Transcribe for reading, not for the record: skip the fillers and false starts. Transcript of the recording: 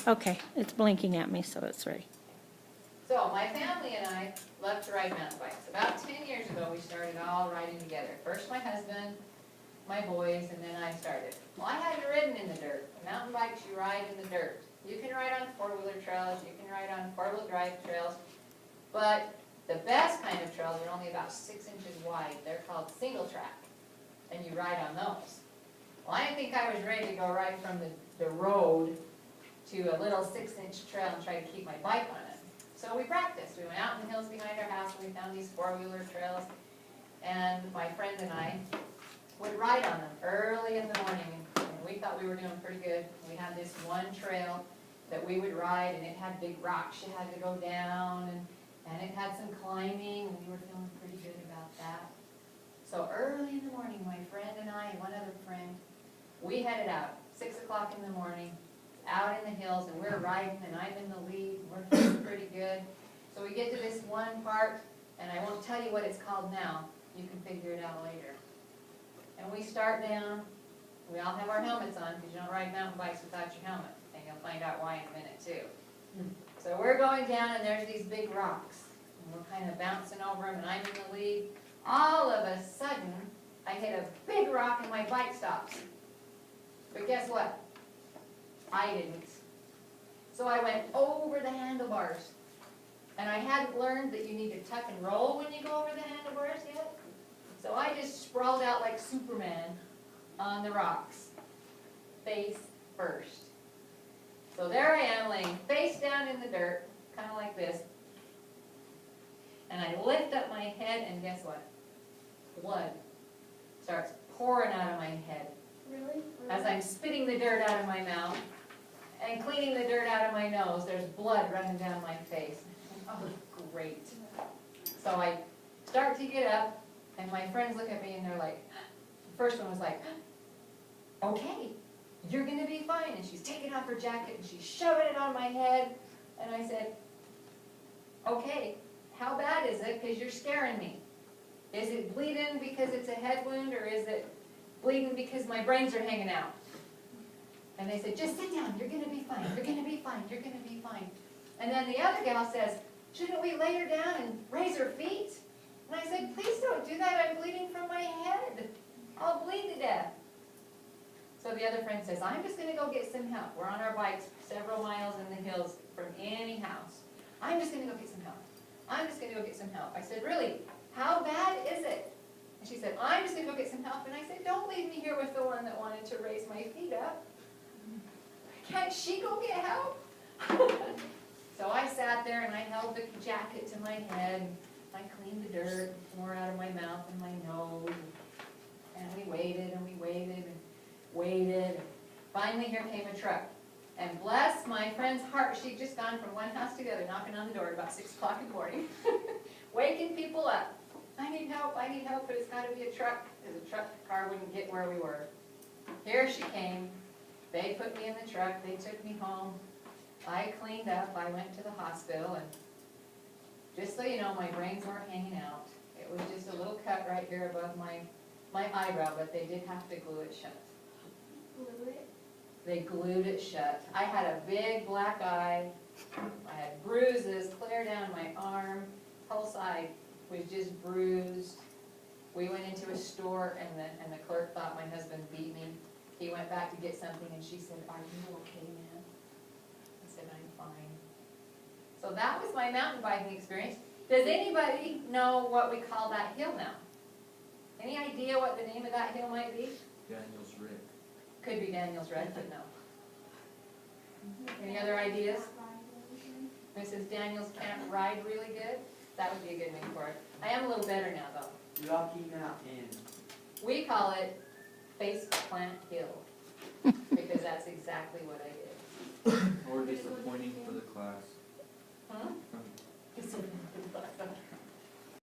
Okay, it's blinking at me, so it's ready. So my family and I love to ride mountain bikes. About 10 years ago, we started all riding together. First my husband, my boys, and then I started. Well, I hadn't ridden in the dirt. Mountain bikes, you ride in the dirt. You can ride on four-wheeler trails, you can ride on four-wheel drive trails, but the best kind of trails are only about 6 inches wide. They're called single track, and you ride on those. Well, I didn't think I was ready to go right from the road to a little 6-inch trail and try to keep my bike on it. So we practiced. We went out in the hills behind our house and we found these four-wheeler trails. And my friend and I would ride on them early in the morning. And we thought we were doing pretty good. We had this one trail that we would ride, and it had big rocks you had to go down, and it had some climbing, and we were feeling pretty good about that. So early in the morning, my friend and I and one other friend, we headed out, 6 o'clock in the morning, out in the hills, and we're riding, and I'm in the lead, and we're feeling pretty good. So we get to this one part, and I won't tell you what it's called now. You can figure it out later. And we start down. We all have our helmets on, because you don't ride mountain bikes without your helmet. And you'll find out why in a minute, too. So we're going down, and there's these big rocks. And we're kind of bouncing over them, and I'm in the lead. All of a sudden, I hit a big rock, and my bike stops. But guess what? I didn't. So I went over the handlebars. And I hadn't learned that you need to tuck and roll when you go over the handlebars yet. So I just sprawled out like Superman on the rocks, face first. So there I am laying face down in the dirt, kind of like this. And I lift up my head, and guess what? Blood starts pouring out of my head. Really? As I'm spitting the dirt out of my mouth and cleaning the dirt out of my nose, there's blood running down my face. Oh, great. So I start to get up, and my friends look at me and they're like, the first one was like, okay, you're going to be fine. And she's taking off her jacket and she's shoving it on my head. And I said, okay, how bad is it? Because you're scaring me. Is it bleeding because it's a head wound, or is it bleeding because my brains are hanging out? And they said, just sit down, you're going to be fine, you're going to be fine, you're going to be fine. And then the other gal says, shouldn't we lay her down and raise her feet? And I said, please don't do that, I'm bleeding from my head. I'll bleed to death. So the other friend says, I'm just going to go get some help. We're on our bikes several miles in the hills from any house. I'm just going to go get some help. I'm just going to go get some help. I said, really, how bad is it? And she said, I'm just going to go get some help. And I said, don't leave me here with the one that wanted to raise my feet up. Can't she go get help? So I sat there and I held the jacket to my head. And I cleaned the dirt, more out of my mouth and my nose. And we waited and we waited and waited. And finally here came a truck. And bless my friend's heart, she'd just gone from one house to the other, knocking on the door at about 6 o'clock in the morning, waking people up. I need help, but it's got to be a truck, because a truck car wouldn't get where we were. Here she came. They put me in the truck. They took me home. I cleaned up. I went to the hospital, and just so you know, my brains weren't hanging out. It was just a little cut right here above my eyebrow, but they did have to glue it shut. Glue it? They glued it shut. I had a big black eye. I had bruises clear down my arm. Whole side was just bruised. We went into a store, and the clerk thought my husband beat me. He went back to get something, and she said, are you okay, man? I said, I'm fine. So that was my mountain biking experience. Does anybody know what we call that hill now? Any idea what the name of that hill might be? Daniel's Rick. Could be Daniel's Red, but no. Any other ideas? Mrs. Daniels can't ride really good? That would be a good name for it. I am a little better now, though. Rocky Mountain. We call it Face Plant Hill, because that's exactly what I did. Or disappointing for the class. Huh?